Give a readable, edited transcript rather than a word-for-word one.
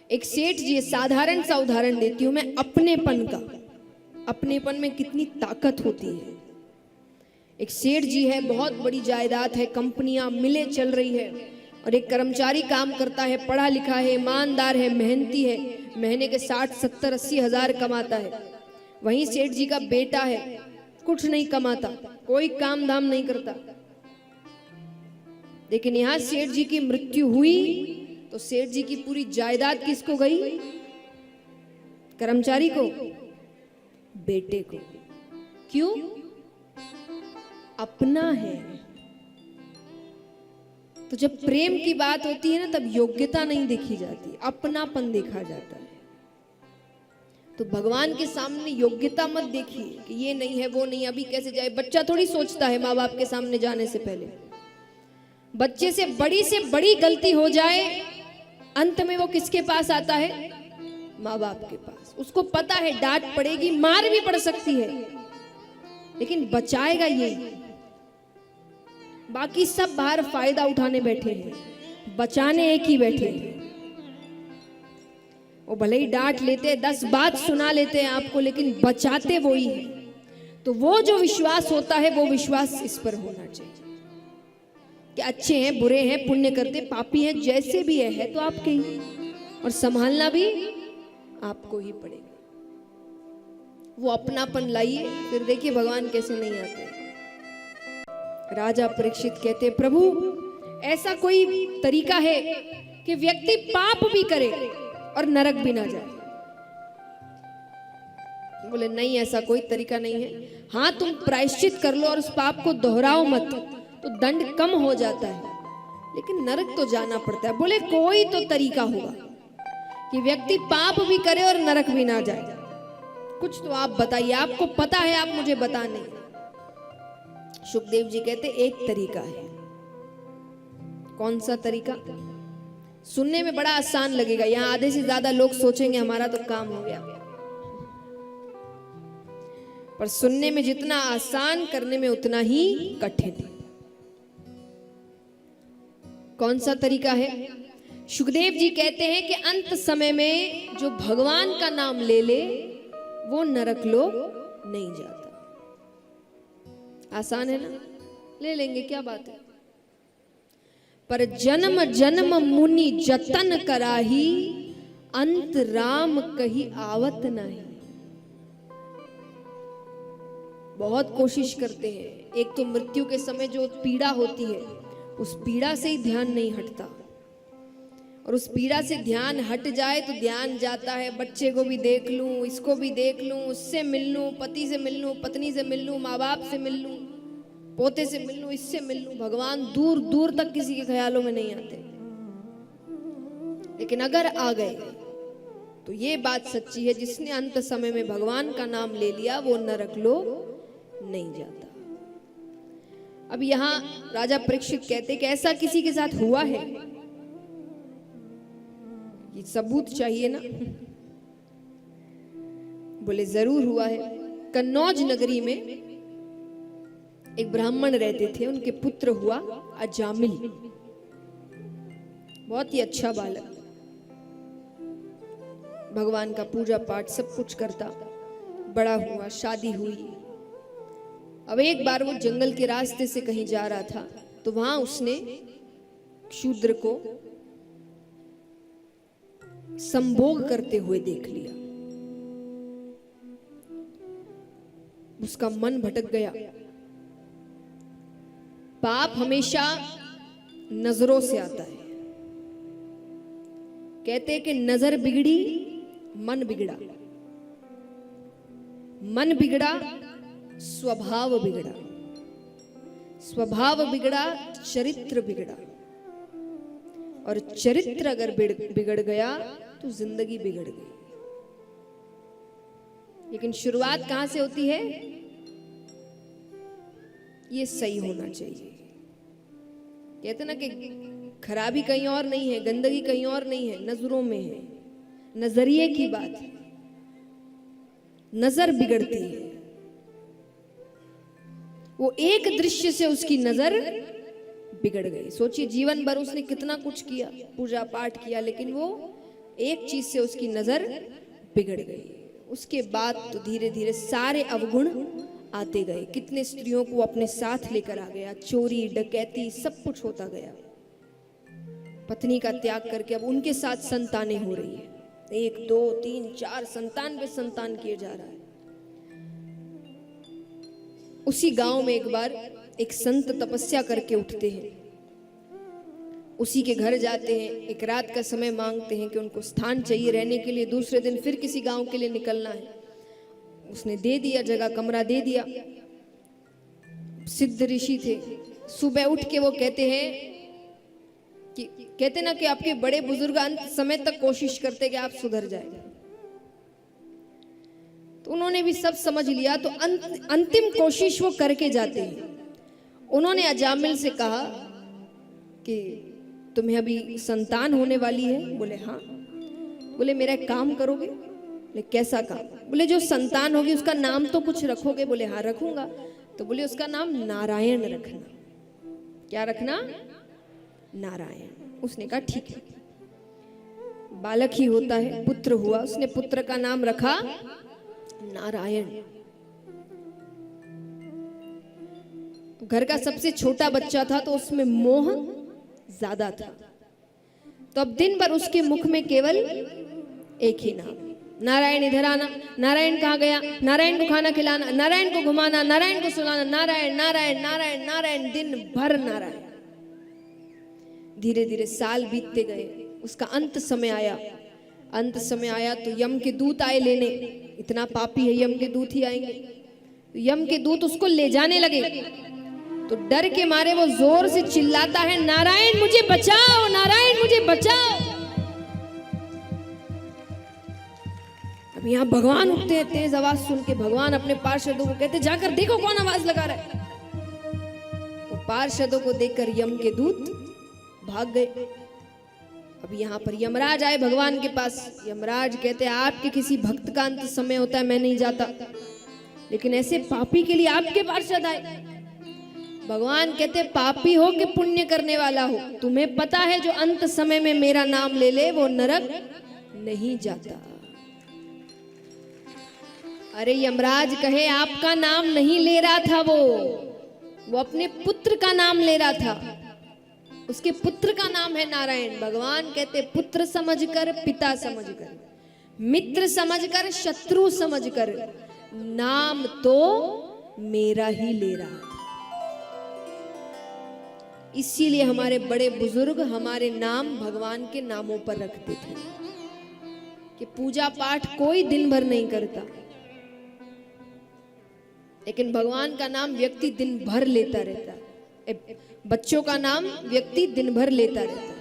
एक सेठ जी, साधारण सा उदाहरण देती हूं मैं अपनेपन का, अपनेपन में कितनी ताकत होती है। एक सेठ जी है, बहुत बड़ी जायदाद है, कंपनियां मिले चल रही है, और एक कर्मचारी काम करता है, पढ़ा लिखा है, ईमानदार है, मेहनती है, महीने के 60, 70, 80 हजार कमाता है। वहीं सेठ जी का बेटा है, कुछ नहीं कमाता, कोई काम धाम नहीं करता। लेकिन यहां सेठ जी की मृत्यु हुई तो सेठ जी की पूरी जायदाद किसको गई? कर्मचारी को, बेटे को। क्यों? अपना है। तो जब प्रेम की बात होती है ना, तब योग्यता नहीं देखी जाती, अपनापन देखा जाता है। तो भगवान के सामने योग्यता मत देखिए कि ये नहीं है, वो नहीं, अभी कैसे जाए। बच्चा थोड़ी सोचता है माँ बाप के सामने जाने से पहले। बच्चे से बड़ी गलती हो जाए, अंत में वो किसके पास आता है? माँ बाप के पास। उसको पता है डांट पड़ेगी, मार भी पड़ सकती है, लेकिन बचाएगा ये। बाकी सब बाहर फायदा उठाने बैठे हैं, बचाने एक ही बैठे हैं। वो भले ही डांट लेते, 10 बात सुना लेते हैं आपको, लेकिन बचाते वो ही है। तो वो जो विश्वास होता है, वो विश्वास इस पर होना चाहिए कि अच्छे हैं, बुरे हैं, पुण्य करते, पापी हैं, जैसे भी है तो आपके ही, और संभालना भी आपको ही पड़ेगा। वो अपनापन लाइए, फिर देखिए भगवान कैसे नहीं आते। राजा परीक्षित कहते, प्रभु ऐसा कोई तरीका है कि व्यक्ति पाप भी करे और नरक भी ना जाए? बोले नहीं, ऐसा कोई तरीका नहीं है। हाँ, तुम प्रायश्चित कर लो और उस पाप को दोहराओ मत, तो दंड कम हो जाता है, लेकिन नरक तो जाना पड़ता है। बोले कोई तो तरीका होगा कि व्यक्ति पाप भी करे और नरक भी ना जाए। कुछ तो आप बताइए, आपको पता है, आप मुझे बताने। सुखदेव जी कहते एक तरीका है। कौन सा तरीका? सुनने में बड़ा आसान लगेगा, यहां आधे से ज्यादा लोग सोचेंगे हमारा तो काम हो गया, पर सुनने में जितना आसान, करने में उतना ही कठिन है। कौन सा तरीका है? सुखदेव जी कहते हैं कि अंत समय में जो भगवान का नाम ले ले, वो नरक लोक नहीं जाता। आसान है ना? ले लेंगे, क्या बात है। पर जन्म जन्म मुनि जतन कराही, अंत राम कही आवत नहीं। बहुत कोशिश करते हैं, एक तो मृत्यु के समय जो पीड़ा होती है, उस पीड़ा से ही ध्यान नहीं हटता, और उस पीड़ा से ध्यान हट जाए तो ध्यान जाता है बच्चे को भी देख लूं, इसको भी देख लूं, उससे मिल लूं, पति से मिल लूं, पत्नी से मिल लूं, माँ बाप से मिल लूं, पोते से मिल लूं, इससे मिल लूं। भगवान दूर दूर तक किसी के ख्यालों में नहीं आते, लेकिन अगर आ गए तो ये बात सच्ची है, जिसने अंत समय में भगवान का नाम ले लिया वो नरक लोक नहीं जाता। अब यहां राजा परीक्षित कहते कि ऐसा किसी के साथ हुआ है? ये सबूत चाहिए ना। बोले जरूर हुआ है। कन्नौज नगरी में एक ब्राह्मण रहते थे, उनके पुत्र हुआ अजामिल, बहुत ही अच्छा बालक, भगवान का पूजा पाठ सब कुछ करता, बड़ा हुआ, शादी हुई। अब एक बार वो जंगल के रास्ते से कहीं जा रहा था, तो वहां उसने शूद्र को संभोग करते हुए देख लिया। उसका मन भटक गया। पाप हमेशा नजरों से आता है। कहते हैं कि नजर बिगड़ी, मन बिगड़ा, मन बिगड़ा, स्वभाव बिगड़ा, स्वभाव बिगड़ा, चरित्र बिगड़ा, और चरित्र अगर बिगड़ गया तो जिंदगी बिगड़ गई। लेकिन शुरुआत कहां से होती है? ये सही होना चाहिए। कहते ना कि खराबी कहीं और नहीं है, गंदगी कहीं और नहीं है, नजरों में है। नजरिए की बात है, नजर बिगड़ती है। वो एक दृश्य से उसकी नजर बिगड़ गई। सोचिए जीवन भर उसने कितना कुछ किया, पूजा पाठ किया, लेकिन वो एक चीज से उसकी नजर बिगड़ गई। उसके बाद तो धीरे धीरे सारे अवगुण आते गए। कितने स्त्रियों को अपने साथ लेकर आ गया, चोरी डकैती सब कुछ होता गया। पत्नी का त्याग करके अब उनके साथ संतानें हो रही है, 1 2 3 4 संतान पे संतान किए जा रहा है। उसी गांव में एक बार एक संत तपस्या करके उठते हैं, उसी के घर जाते हैं, एक रात का समय मांगते हैं कि उनको स्थान चाहिए रहने के लिए, दूसरे दिन फिर किसी गांव के लिए निकलना है। उसने दे दिया, जगह कमरा दे दिया। सिद्ध ऋषि थे। सुबह उठ के वो कहते हैं कि कहते ना कि आपके बड़े बुजुर्ग अंत समय तक कोशिश करते कि आप सुधर जाए। तो उन्होंने भी सब समझ लिया, तो अंतिम कोशिश वो करके जाते हैं। उन्होंने अजामिल से कहा कि तुम्हें अभी संतान होने वाली है? बोले हाँ। बोले मेरा एक काम करोगे? बोले कैसा काम? बोले जो संतान होगी उसका नाम तो कुछ रखोगे? बोले हाँ रखूंगा। तो बोले उसका नाम नारायण रखना। क्या रखना? नारायण। उसने कहा ठीक है। बालक ही होता है, पुत्र हुआ, उसने पुत्र का नाम रखा नारायण। घर का सबसे छोटा बच्चा था तो उसमें मोह ज्यादा था, तो अब दिन भर उसके मुख में केवल एक ही नाम, नारायण इधर आना, नारायण कहाँ गया, नारायण को खाना खिलाना, नारायण को घुमाना, नारायण को सुलाना, नारायण नारायण नारायण नारायण, दिन भर नारायण। धीरे धीरे साल बीतते गए, उसका अंत समय आया। अंत समय आया तो यम के दूत आए लेने। इतना पापी है, यम के दूत ही आएंगे। तो यम के दूत उसको ले जाने लगे, तो डर के मारे वो जोर से चिल्लाता है, नारायण मुझे बचाओ, नारायण मुझे बचाओ। अब यहाँ भगवान उठते हैं, तेज आवाज सुन के भगवान अपने पार्षदों को कहते जाकर देखो कौन आवाज लगा रहा है। वो पार्षदों को देखकर यम के दूत भाग गए। अब यहाँ पर यमराज आए भगवान के पास। यमराज कहते आपके किसी भक्त का अंत समय होता है, मैं नहीं जाता, लेकिन ऐसे पापी के लिए आपके पार्षद आए। भगवान कहते पापी हो कि पुण्य करने वाला हो, तुम्हें पता है जो अंत समय में मेरा नाम ले ले वो नरक नहीं जाता। अरे यमराज कहे आपका नाम नहीं ले रहा था, वो अपने पुत्र का नाम ले रहा था। उसके पुत्र का नाम है नारायण। भगवान कहते पुत्र समझकर, पिता समझकर, मित्र समझकर, शत्रु समझकर, नाम तो मेरा ही ले रहा था। इसीलिए हमारे बड़े बुजुर्ग हमारे नाम भगवान के नामों पर रखते थे कि पूजा पाठ कोई दिन भर नहीं करता, लेकिन भगवान का नाम व्यक्ति दिन भर लेता रहता है। बच्चों का नाम व्यक्ति दिन भर लेता रहता है।